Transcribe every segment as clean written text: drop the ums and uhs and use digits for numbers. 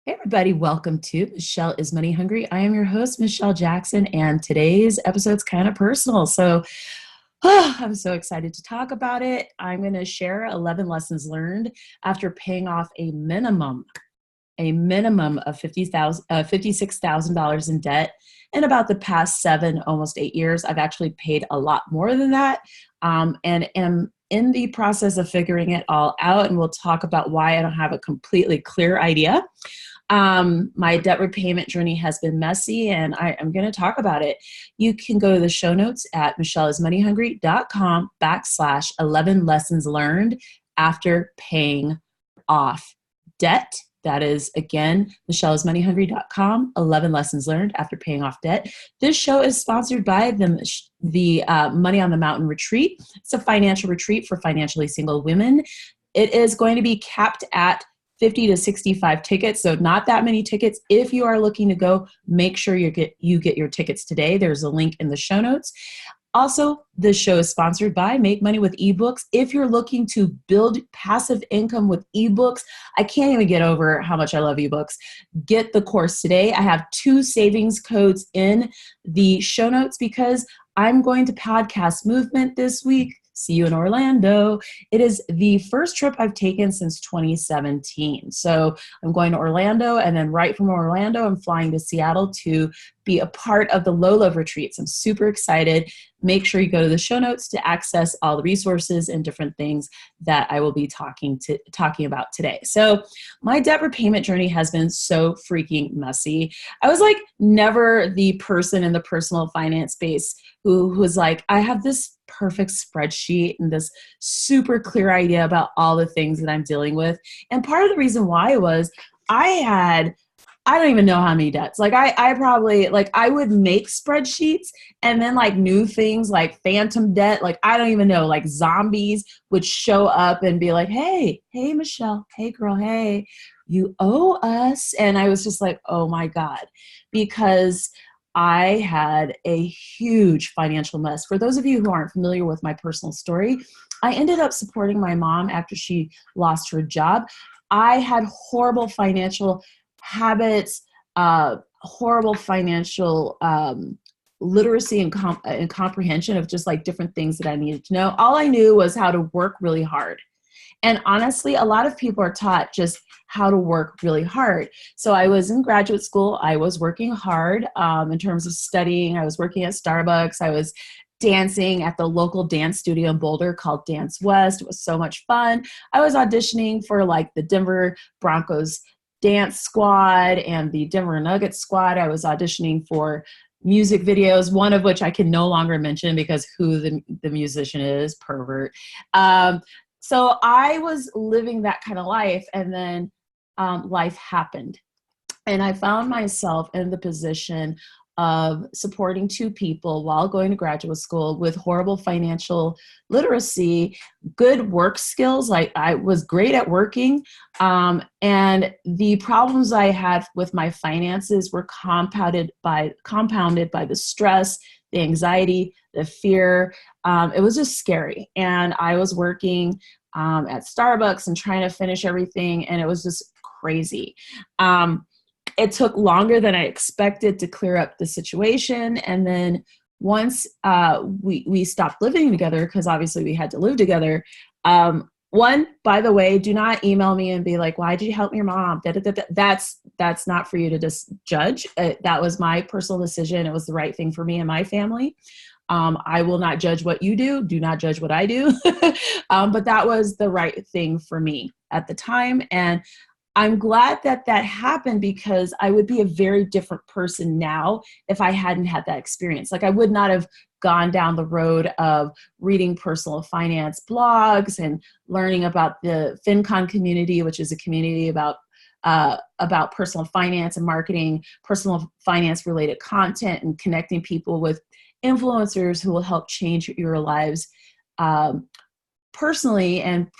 Hey everybody, welcome to Michelle is Money Hungry. I am your host, Michelle Jackson, and today's episode's kind of personal. So I'm so excited to talk about it. I'm going to share 11 lessons learned after paying off a minimum of $56,000 in debt in about the past 7, almost 8 years. I've actually paid a lot more than that, and am in the process of figuring it all out. And we'll talk about why I don't have a completely clear idea. My debt repayment journey has been messy, and I'm going to talk about it. You can go to the show notes at michelleismoneyhungry.com/11 lessons learned after paying off debt. That is, again, michelleismoneyhungry.com, 11 lessons learned after paying off debt. This show is sponsored by the Money on the Mountain retreat. It's a financial retreat for financially single women. It is going to be capped at 50 to 65 tickets, so not that many tickets. If you are looking to go, make sure you get your tickets today. There's a link in the show notes. Also, this show is sponsored by Make Money with eBooks. If you're looking to build passive income with eBooks, I can't even get over how much I love eBooks. Get the course today. I have 2 savings codes in the show notes because I'm going to Podcast Movement this week. See you in Orlando. It is the first trip I've taken since 2017. So I'm going to Orlando, and then right from Orlando, I'm flying to Seattle to be a part of the Low Love retreats. I'm super excited. Make sure you go to the show notes to access all the resources and different things that I will be talking about today. So my debt repayment journey has been so freaking messy. I was like never the person in the personal finance space who was like, I have this perfect spreadsheet and this super clear idea about all the things that I'm dealing with. And part of the reason why was I don't even know how many debts. Like I probably, like I would make spreadsheets, and then like new things like phantom debt, like I don't even know, like zombies would show up and be like, hey Michelle, hey girl, hey, you owe us. And I was just like, oh my God, because I had a huge financial mess. For those of you who aren't familiar with my personal story, I ended up supporting my mom after she lost her job. I had horrible financial habits, horrible financial literacy and comprehension of just like different things that I needed to know. All I knew was how to work really hard. And honestly, a lot of people are taught just how to work really hard. So I was in graduate school. I was working hard in terms of studying. I was working at Starbucks. I was dancing at the local dance studio in Boulder called Dance West. It was so much fun. I was auditioning for like the Denver Broncos dance squad and the Denver Nuggets squad. I was auditioning for music videos, one of which I can no longer mention because who the musician is, pervert. So I was living that kind of life, and then life happened. And I found myself in the position of supporting 2 people while going to graduate school with horrible financial literacy, good work skills. Like I was great at working. And the problems I had with my finances were compounded by the stress, the anxiety, the fear. It was just scary. And I was working at Starbucks and trying to finish everything. And it was just crazy. It took longer than I expected to clear up the situation. And then once we stopped living together, because obviously we had to live together. One, by the way, do not email me and be like, why did you help your mom? That's not for you to just judge. That was my personal decision. It was the right thing for me and my family. I will not judge what you do. Do not judge what I do. But that was the right thing for me at the time. And I'm glad that that happened, because I would be a very different person now if I hadn't had that experience. Like I would not have gone down the road of reading personal finance blogs and learning about the FinCon community, which is a community about personal finance and marketing, personal finance related content, and connecting people with influencers who will help change your lives personally and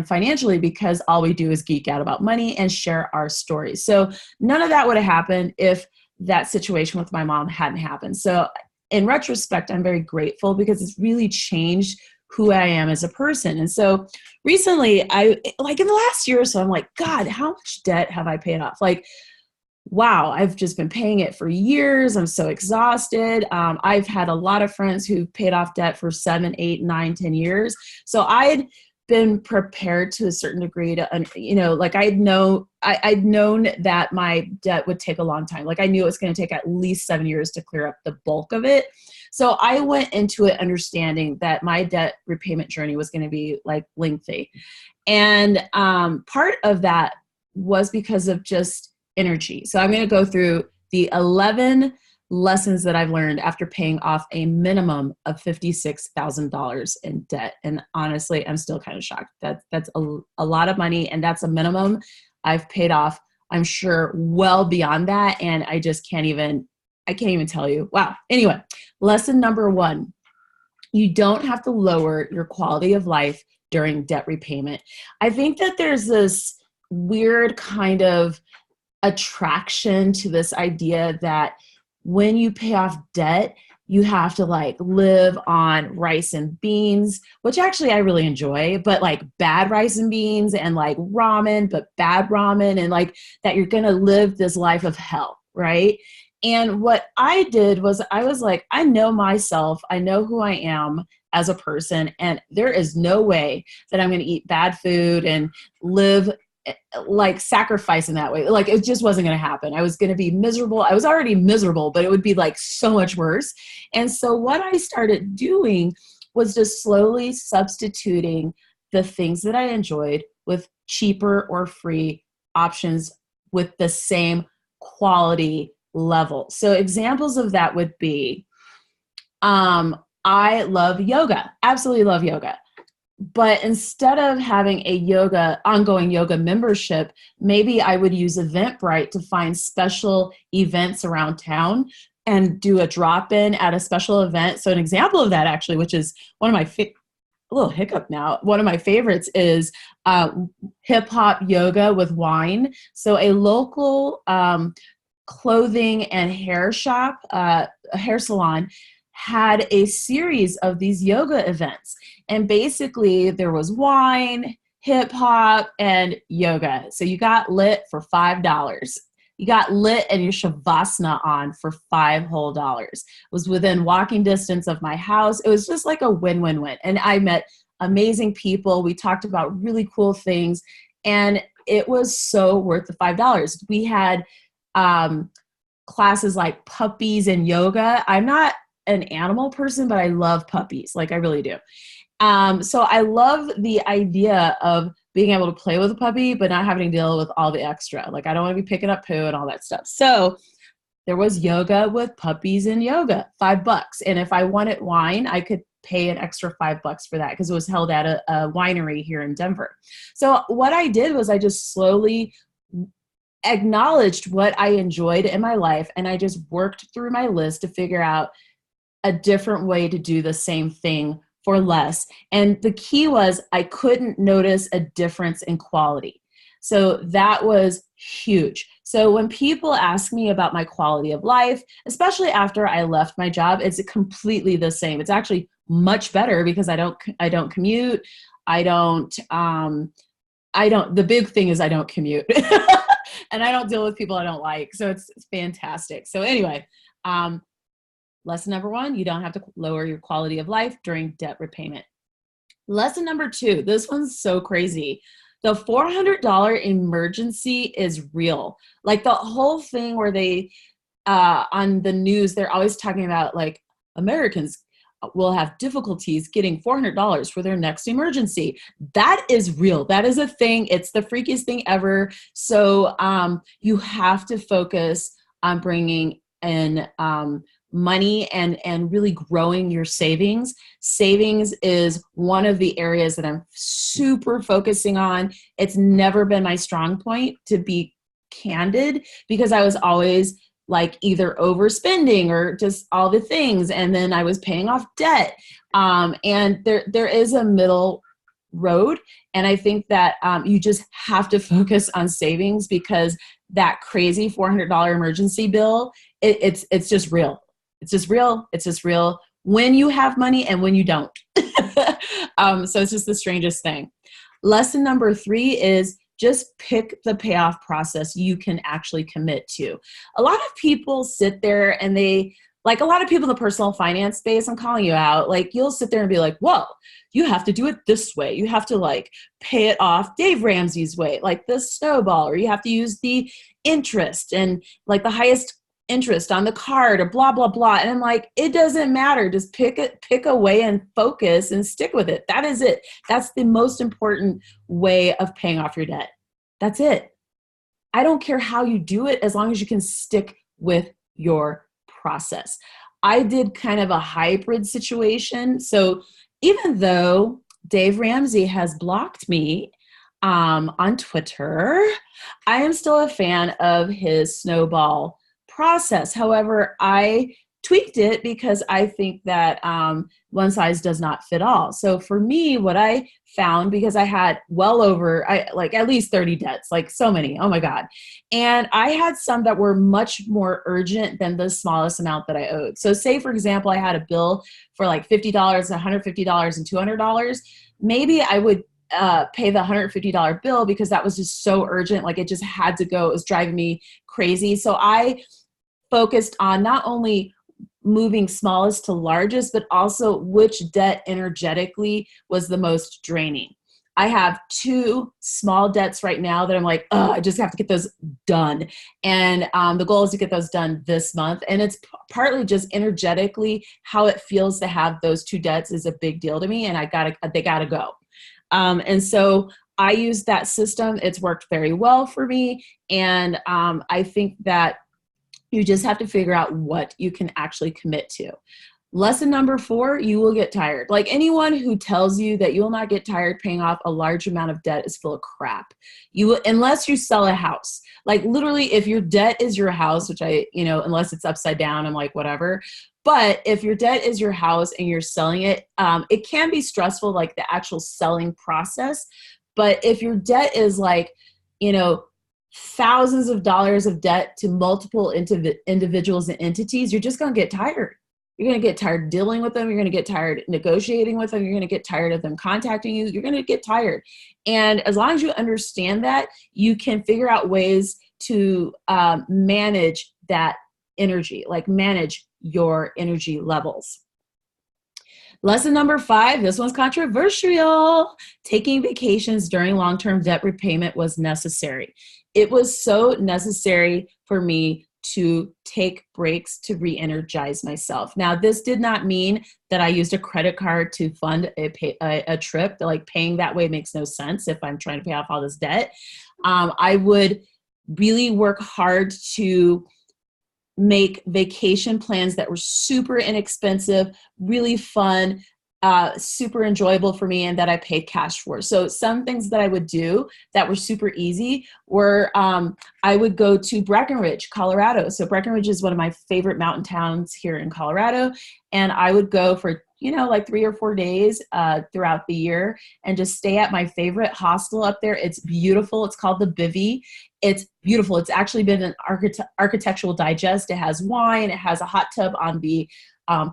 financially, because all we do is geek out about money and share our stories. So none of that would have happened if that situation with my mom hadn't happened. So in retrospect, I'm very grateful, because it's really changed who I am as a person. And so recently, like in the last year or so, I'm like, God, how much debt have I paid off? Like, wow, I've just been paying it for years. I'm so exhausted. I've had a lot of friends who've paid off debt for 7, 8, 9, 10 years. So I'd been prepared to a certain degree to, like I'd known that my debt would take a long time. Like I knew it was going to take at least 7 years to clear up the bulk of it. So I went into it understanding that my debt repayment journey was going to be like lengthy. And part of that was because of just energy. So I'm going to go through the 11 lessons that I've learned after paying off a minimum of $56,000 in debt. And honestly, I'm still kind of shocked. That's a lot of money, and that's a minimum. I've paid off, I'm sure, well beyond that, and I can't even tell you. Wow. Anyway, lesson number 1, you don't have to lower your quality of life during debt repayment. I think that there's this weird kind of attraction to this idea that when you pay off debt, you have to like live on rice and beans, which actually I really enjoy, but like bad rice and beans, and like ramen, but bad ramen, and like that you're going to live this life of hell, right? And what I did was I was like, I know myself, I know who I am as a person, and there is no way that I'm going to eat bad food and live like sacrifice in that way. Like it just wasn't going to happen. I was going to be miserable. I was already miserable, but it would be like so much worse. And so what I started doing was just slowly substituting the things that I enjoyed with cheaper or free options with the same quality level. So examples of that would be, I love yoga, absolutely love yoga. But instead of having a ongoing yoga membership, maybe I would use Eventbrite to find special events around town and do a drop-in at a special event. So an example of that actually, which is one of my a little hiccup now. One of my favorites is hip hop yoga with wine. So a local clothing and hair shop, a hair salon, had a series of these yoga events. And basically there was wine, hip hop, and yoga. So you got lit for $5. You got lit and your Shavasana on for $5 whole. It was within walking distance of my house. It was just like a win-win-win. And I met amazing people. We talked about really cool things, and it was so worth the $5. We had classes like puppies and yoga. I'm not an animal person, but I love puppies. Like I really do. So I love the idea of being able to play with a puppy, but not having to deal with all the extra. Like I don't want to be picking up poo and all that stuff. So there was yoga with puppies and yoga, $5. And if I wanted wine, I could pay an extra $5 for that because it was held at a winery here in Denver. So what I did was I just slowly acknowledged what I enjoyed in my life, and I just worked through my list to figure out a different way to do the same thing for less. And the key was I couldn't notice a difference in quality. So that was huge. So when people ask me about my quality of life, especially after I left my job, it's completely the same. It's actually much better because I don't commute. The big thing is I don't commute and I don't deal with people I don't like. So it's fantastic. So anyway, lesson number 1, you don't have to lower your quality of life during debt repayment. Lesson number 2, this one's so crazy. The $400 emergency is real. Like the whole thing where they, on the news, they're always talking about like Americans will have difficulties getting $400 for their next emergency. That is real. That is a thing. It's the freakiest thing ever. So you have to focus on bringing in money and really growing your savings. Savings is one of the areas that I'm super focusing on. It's never been my strong point, to be candid, because I was always like either overspending or just all the things. And then I was paying off debt. And there is a middle road. And I think that you just have to focus on savings, because that crazy $400 emergency bill, it's just real. It's just real. It's just real when you have money and when you don't. So it's just the strangest thing. Lesson number 3 is just pick the payoff process you can actually commit to. A lot of people sit there and like a lot of people in the personal finance space, I'm calling you out, like you'll sit there and be like, well, you have to do it this way. You have to like pay it off Dave Ramsey's way, like the snowball, or you have to use the interest and like the highest interest on the card or blah, blah, blah. And I'm like, it doesn't matter. Just pick a way and focus and stick with it. That is it. That's the most important way of paying off your debt. That's it. I don't care how you do it as long as you can stick with your process. I did kind of a hybrid situation. So even though Dave Ramsey has blocked me on Twitter, I am still a fan of his Snowball Process. However, I tweaked it because I think that one size does not fit all. So for me, what I found, because I had well over, like at least 30 debts, like so many, oh my God. And I had some that were much more urgent than the smallest amount that I owed. So say, for example, I had a bill for like $50, $150, and $200. Maybe I would pay the $150 bill because that was just so urgent. Like it just had to go. It was driving me crazy. So I focused on not only moving smallest to largest, but also which debt energetically was the most draining. I have 2 small debts right now that I'm like, oh, I just have to get those done. And the goal is to get those done this month. And it's partly just energetically how it feels to have those 2 debts is a big deal to me. And they gotta go. And so I use that system. It's worked very well for me. And I think that you just have to figure out what you can actually commit to. Lesson number 4, you will get tired. Like anyone who tells you that you will not get tired paying off a large amount of debt is full of crap. You will, unless you sell a house. Like literally, if your debt is your house, which unless it's upside down, I'm like, whatever. But if your debt is your house and you're selling it, it can be stressful, like the actual selling process. But if your debt is like, thousands of dollars of debt to multiple individuals and entities, you're just going to get tired. You're going to get tired dealing with them. You're going to get tired negotiating with them. You're going to get tired of them contacting you. You're going to get tired. And as long as you understand that, you can figure out ways to manage that energy, like manage your energy levels. Lesson number 5, this one's controversial. Taking vacations during long-term debt repayment was necessary. It was so necessary for me to take breaks to re-energize myself. Now, this did not mean that I used a credit card to fund a trip. Like paying that way makes no sense if I'm trying to pay off all this debt. I would really work hard to make vacation plans that were super inexpensive, really fun, super enjoyable for me, and that I paid cash for. So some things that I would do that were super easy were I would go to Breckenridge, Colorado. So Breckenridge is one of my favorite mountain towns here in Colorado. And I would go for like 3 or 4 days throughout the year and just stay at my favorite hostel up there. It's beautiful. It's called the Bivvy. It's beautiful. It's actually been an architectural digest. It has wine. It has a hot tub on the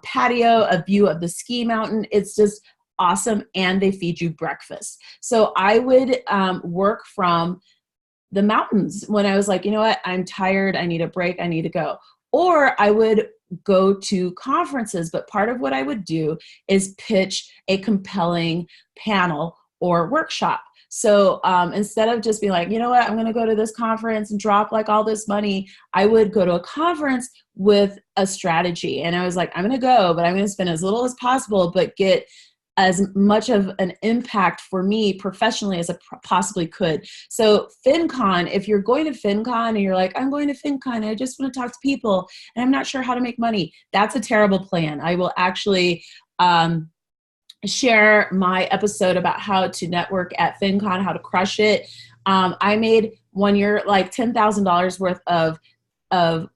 patio, a view of the ski mountain. It's just awesome. And they feed you breakfast. So I would work from the mountains when I was like, you know what, I'm tired. I need a break. I need to go. Or I would go to conferences, but part of what I would do is pitch a compelling panel or workshop. So instead of just being like, you know what, I'm going to go to this conference and drop like all this money, I would go to a conference with a strategy. And I was like, I'm going to go, but I'm going to spend as little as possible, but get as much of an impact for me professionally as I possibly could. So FinCon, if you're going to FinCon and you're like, I'm going to FinCon, I just want to talk to people and I'm not sure how to make money, that's a terrible plan. I will actually share my episode about how to network at FinCon, how to crush it. I made one year like $10,000 worth of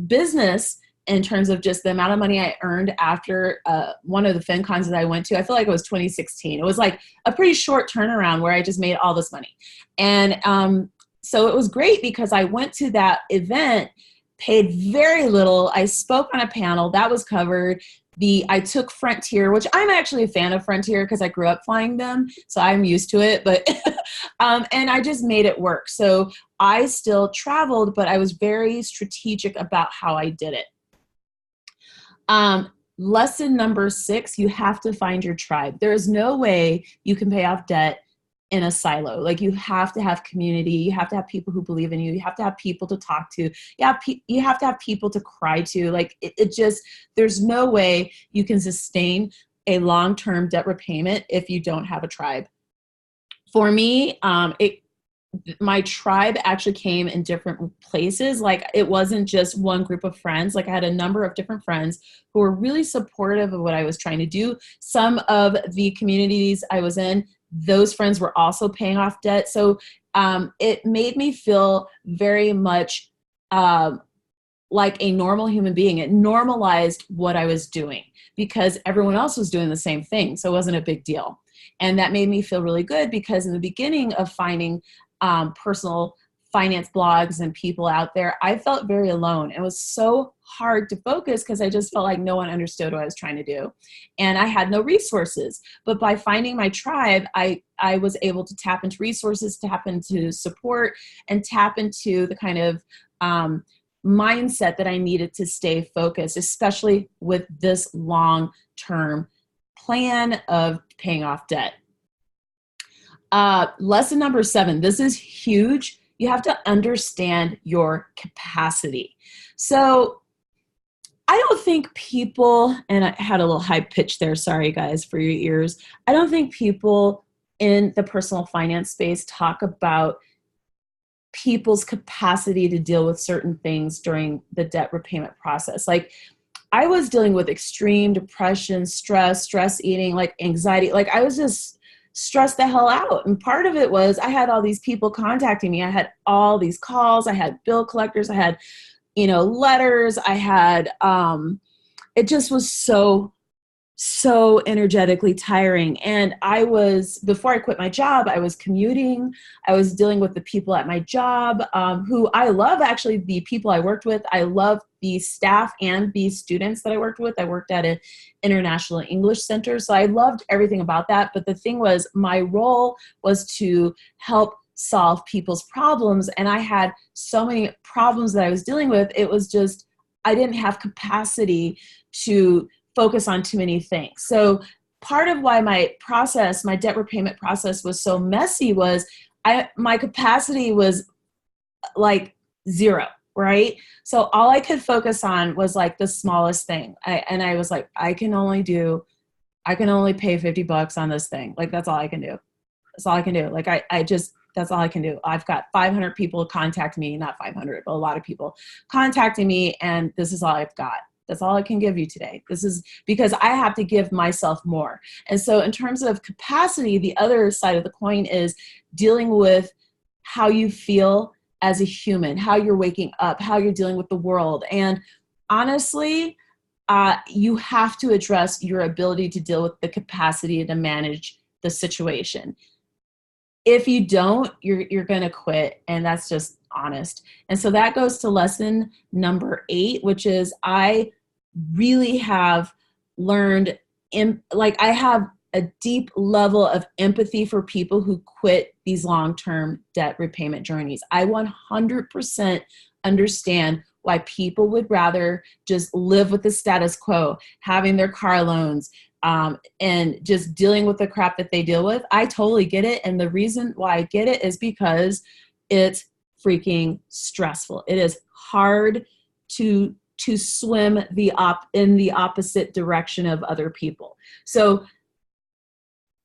business in terms of just the amount of money I earned after one of the FinCons that I went to. I feel like it was 2016. It was like a pretty short turnaround where I just made all this money. And so it was great because I went to that event, paid very little. I spoke on a panel that was covered. I took Frontier, which I'm actually a fan of Frontier because I grew up flying them, so I'm used to it, but and I just made it work. So I still traveled, but I was very strategic about how I did it. Lesson number 6, you have to find your tribe. There is no way you can pay off debt in a silo. Like, you have to have community. You have to have people who believe in you. You have to have people to talk to. You have to have people to cry to. Like, it just, there's no way you can sustain a long-term debt repayment if you don't have a tribe. For me, my tribe actually came in different places. Like, it wasn't just one group of friends. Like, I had a number of different friends who were really supportive of what I was trying to do. Some of the communities I was in, those friends were also paying off debt. So it made me feel very much like a normal human being. It normalized what I was doing because everyone else was doing the same thing. So it wasn't a big deal. And that made me feel really good because in the beginning of finding personal finance blogs and people out there, I felt very alone. It was so hard to focus because I just felt like no one understood what I was trying to do. And I had no resources. But by finding my tribe, I was able to tap into resources, tap into support, and tap into the kind of mindset that I needed to stay focused, especially with this long-term plan of paying off debt. Lesson number 7, this is huge. You have to understand your capacity. So I don't think people, and I had a little high pitch there, sorry guys for your ears. I don't think people in the personal finance space talk about people's capacity to deal with certain things during the debt repayment process. Like, I was dealing with extreme depression, stress eating, like anxiety. Like, I was just stressed the hell out. And part of it was I had all these people contacting me. I had all these calls. I had bill collectors. I had, letters. I had, it just was so energetically tiring. And before I quit my job, I was commuting. I was dealing with the people at my job, who I love, actually, the people I worked with. I love the staff and the students that I worked with. I worked at an international English center. So I loved everything about that. But the thing was, my role was to help solve people's problems. And I had so many problems that I was dealing with. It was just, I didn't have capacity to focus on too many things. So part of why my debt repayment process was so messy was my capacity was like 0, right? So all I could focus on was like the smallest thing. I was like, I can only pay $50 on this thing. Like, that's all I can do. That's all I can do. Like, that's all I can do. I've got 500 people contact me, not 500, but a lot of people contacting me, and this is all I've got. That's all I can give you today. This is because I have to give myself more. And so in terms of capacity, the other side of the coin is dealing with how you feel as a human, how you're waking up, how you're dealing with the world. And honestly, you have to address your ability to deal with the capacity to manage the situation. If you don't, you're going to quit, and that's just honest. And so that goes to lesson number 8, which is I really have learned, I have a deep level of empathy for people who quit these long-term debt repayment journeys. I 100% understand why people would rather just live with the status quo, having their car loans, and just dealing with the crap that they deal with. I totally get it. And the reason why I get it is because it's freaking stressful. It is hard to swim in the opposite direction of other people. So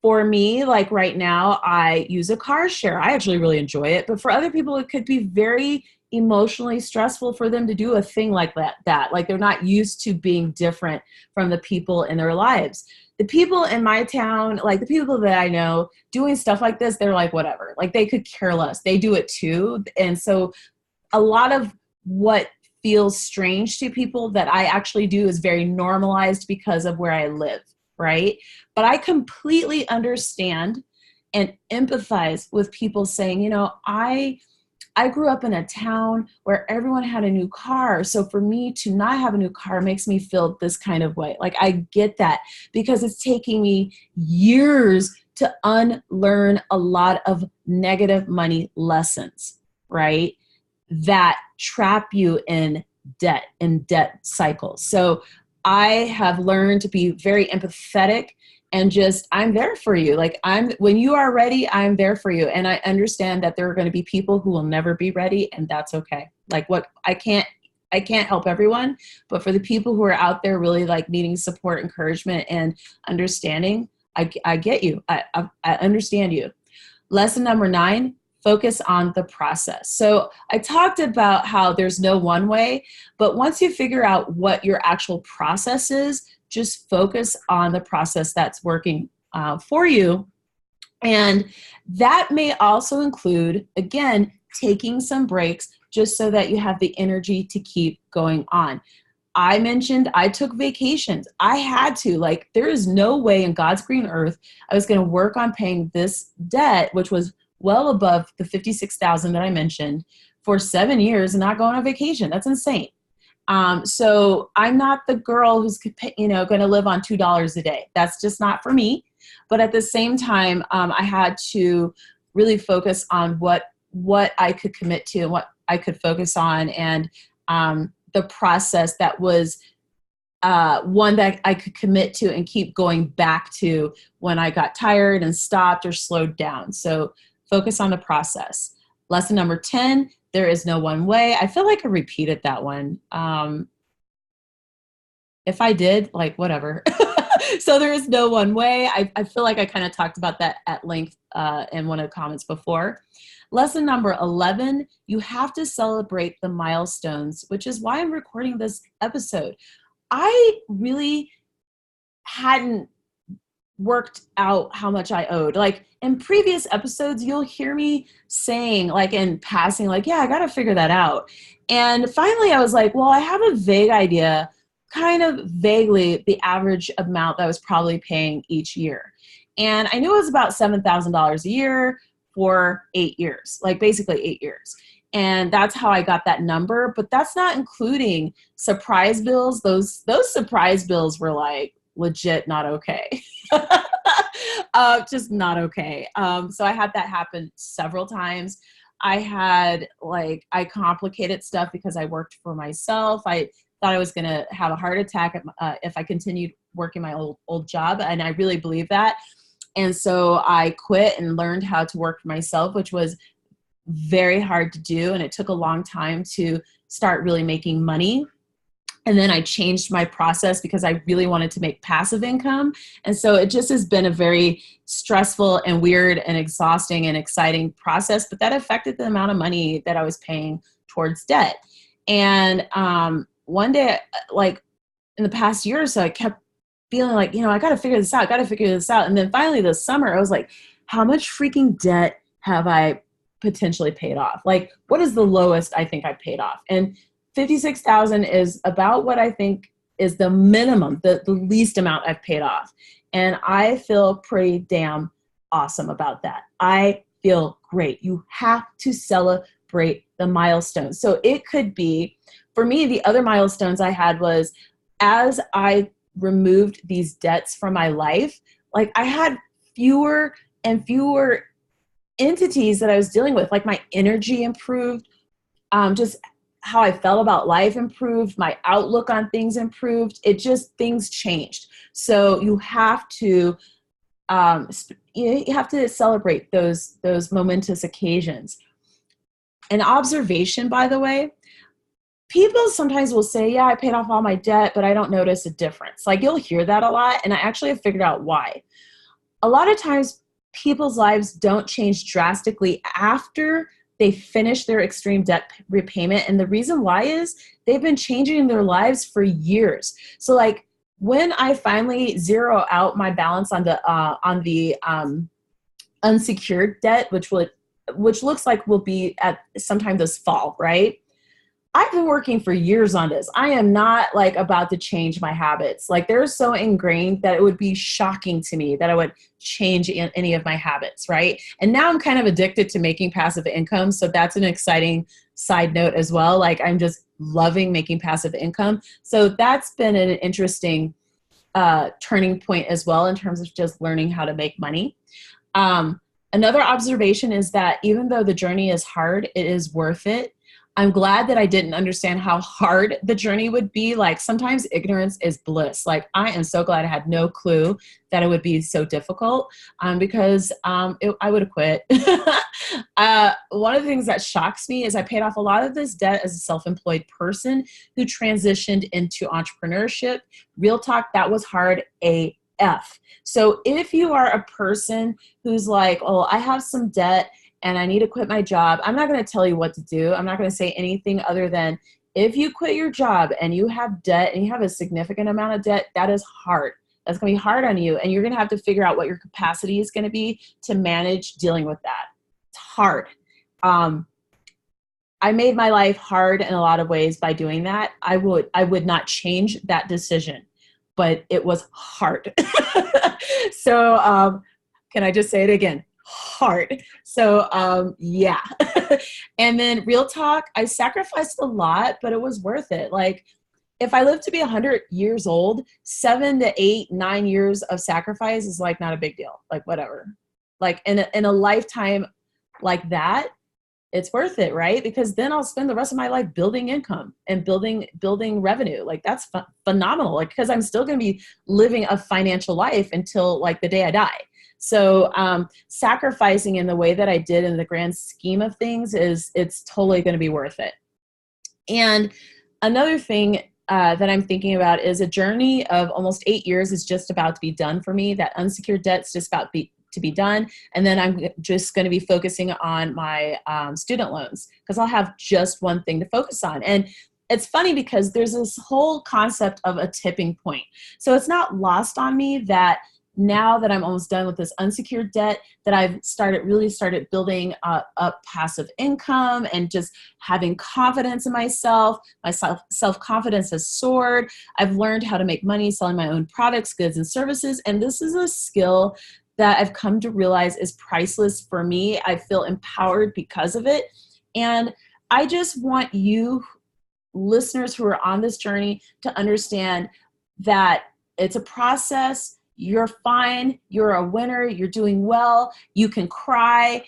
for me, like right now, I use a car share. I actually really enjoy it. But for other people, it could be very emotionally stressful for them to do a thing like that. Like, they're not used to being different from the people in their lives. The people in my town, like the people that I know doing stuff like this, they're like, whatever. Like, they could care less. They do it too. And so a lot of what feels strange to people that I actually do is very normalized because of where I live, right? But I completely understand and empathize with people saying, I grew up in a town where everyone had a new car. So for me to not have a new car makes me feel this kind of way. Like I get that because it's taking me years to unlearn a lot of negative money lessons, right? That trap you in debt cycles. So I have learned to be very empathetic and just, I'm there for you. Like when you are ready, I'm there for you. And I understand that there are going to be people who will never be ready, and that's okay. Like I can't help everyone, but for the people who are out there really like needing support, encouragement, and understanding, I get you. I understand you. Lesson number 9, focus on the process. So I talked about how there's no one way, but once you figure out what your actual process is, just focus on the process that's working for you. And that may also include, again, taking some breaks just so that you have the energy to keep going on. I mentioned I took vacations. I had to. Like, there is no way in God's green earth I was going to work on paying this debt, which was well above the $56,000 that I mentioned, for 7 years and not go on a vacation. That's insane. So I'm not the girl who's, going to live on $2 a day. That's just not for me. But at the same time, I had to really focus on what I could commit to and what I could focus on, and the process that was one that I could commit to and keep going back to when I got tired and stopped or slowed down. So focus on the process. Lesson number 10, there is no one way. I feel like I repeated that one. If I did, like, whatever. So there is no one way. I feel like I kind of talked about that at length in one of the comments before. Lesson number 11, you have to celebrate the milestones, which is why I'm recording this episode. I really hadn't worked out how much I owed. Like in previous episodes, you'll hear me saying, like in passing, like, yeah, I got to figure that out. And finally I was like, well, I have a vague idea, kind of vaguely, the average amount that I was probably paying each year. And I knew it was about $7,000 a year for 8 years, like basically 8 years. And that's how I got that number. But that's not including surprise bills. Those surprise bills were like legit not okay. Just not okay. So I had that happen several times. I complicated stuff because I worked for myself. I thought I was going to have a heart attack if I continued working my old job. And I really believe that. And so I quit and learned how to work for myself, which was very hard to do. And it took a long time to start really making money. And then I changed my process because I really wanted to make passive income. And so it just has been a very stressful and weird and exhausting and exciting process, but that affected the amount of money that I was paying towards debt. And one day, like in the past year or so, I kept feeling like, I got to figure this out, And then finally this summer, I was like, how much freaking debt have I potentially paid off? Like, what is the lowest I think I paid off? And $56,000 is about what I think is the minimum, the least amount I've paid off. And I feel pretty damn awesome about that. I feel great. You have to celebrate the milestones. So it could be, for me, the other milestones I had was, as I removed these debts from my life, like I had fewer and fewer entities that I was dealing with. Like my energy improved, just how I felt about life improved, my outlook on things improved. Things changed. So you have to celebrate those momentous occasions. An observation, by the way, people sometimes will say, yeah, I paid off all my debt, but I don't notice a difference. Like you'll hear that a lot. And I actually have figured out why. A lot of times people's lives don't change drastically after they finish their extreme debt repayment. And the reason why is they've been changing their lives for years. So like when I finally zero out my balance on the unsecured debt, which looks like will be at sometime this fall, right? I've been working for years on this. I am not like about to change my habits. Like they're so ingrained that it would be shocking to me that I would change any of my habits, right? And now I'm kind of addicted to making passive income. So that's an exciting side note as well. Like I'm just loving making passive income. So that's been an interesting turning point as well in terms of just learning how to make money. Another observation is that even though the journey is hard, it is worth it. I'm glad that I didn't understand how hard the journey would be. Like sometimes ignorance is bliss. Like I am so glad I had no clue that it would be so difficult because I would have quit. One of the things that shocks me is I paid off a lot of this debt as a self-employed person who transitioned into entrepreneurship. Real talk, that was hard AF. So if you are a person who's like, oh, I have some debt and I need to quit my job, I'm not going to tell you what to do. I'm not going to say anything other than if you quit your job and you have debt and you have a significant amount of debt, that is hard. That's going to be hard on you. And you're going to have to figure out what your capacity is going to be to manage dealing with that. It's hard. I made my life hard in a lot of ways by doing that. I would not change that decision, but it was hard. So can I just say it again? Hard. So yeah. And then real talk, I sacrificed a lot, but it was worth it. Like if I live to be 100 years old, 7 to 8, 9 years of sacrifice is like not a big deal. Like whatever. Like in a lifetime like that, it's worth it, right? Because then I'll spend the rest of my life building income and building revenue. Like that's phenomenal. Like because I'm still going to be living a financial life until like the day I die. So sacrificing in the way that I did in the grand scheme of things it's totally going to be worth it. And another thing that I'm thinking about is a journey of almost 8 years is just about to be done for me. That unsecured debt's just about to be done. And then I'm just going to be focusing on my student loans because I'll have just one thing to focus on. And it's funny because there's this whole concept of a tipping point. So it's not lost on me that now that I'm almost done with this unsecured debt, that I've really started building up passive income and just having confidence in myself. My self-confidence has soared. I've learned how to make money selling my own products, goods, and services. And this is a skill that I've come to realize is priceless for me. I feel empowered because of it. And I just want you listeners who are on this journey to understand that it's a process. You're fine. You're a winner. You're doing well. You can cry.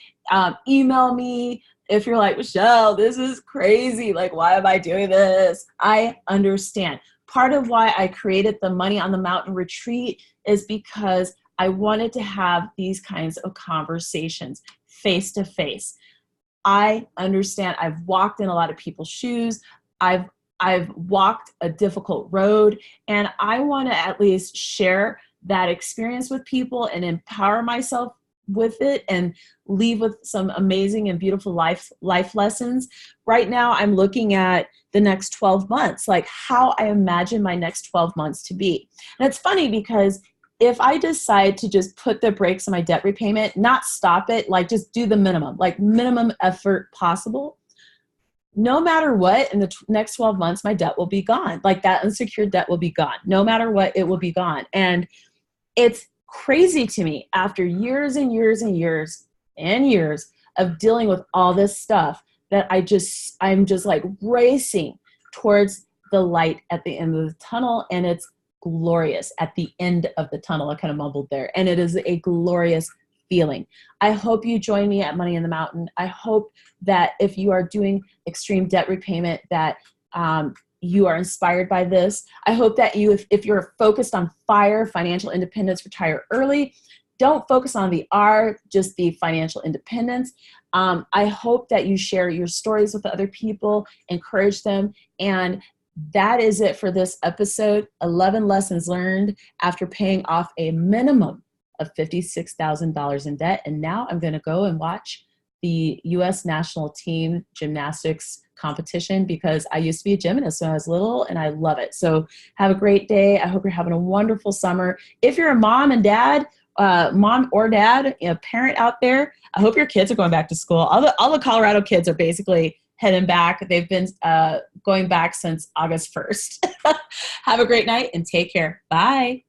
Email me if you're like, Michelle, this is crazy. Like, why am I doing this? I understand. Part of why I created the Money on the Mountain retreat is because I wanted to have these kinds of conversations face to face. I understand. I've walked in a lot of people's shoes. I've walked a difficult road, and I want to at least share that experience with people and empower myself with it and leave with some amazing and beautiful life lessons. Right now, I'm looking at the next 12 months, like how I imagine my next 12 months to be. And it's funny because if I decide to just put the brakes on my debt repayment, not stop it, like just do the minimum, like minimum effort possible, no matter what, in the next 12 months, my debt will be gone. Like that unsecured debt will be gone. No matter what, it will be gone. And it's crazy to me after years and years and years and years of dealing with all this stuff that I'm just like racing towards the light at the end of the tunnel. And it's glorious at the end of the tunnel. I kind of mumbled there. And it is a glorious feeling. I hope you join me at Money in the Mountain. I hope that if you are doing extreme debt repayment, that you are inspired by this. I hope that if you're focused on FIRE, financial independence, retire early, don't focus on the R, just the financial independence. I hope that you share your stories with other people, encourage them. And that is it for this episode. 11 lessons learned after paying off a minimum of $56,000 in debt. And now I'm going to go and watch the U.S. national team gymnastics competition because I used to be a gymnast when I was little and I love it. So have a great day. I hope you're having a wonderful summer. If you're a mom or dad, a parent out there, I hope your kids are going back to school. All the Colorado kids are basically heading back. They've been going back since August 1st. Have a great night and take care. Bye.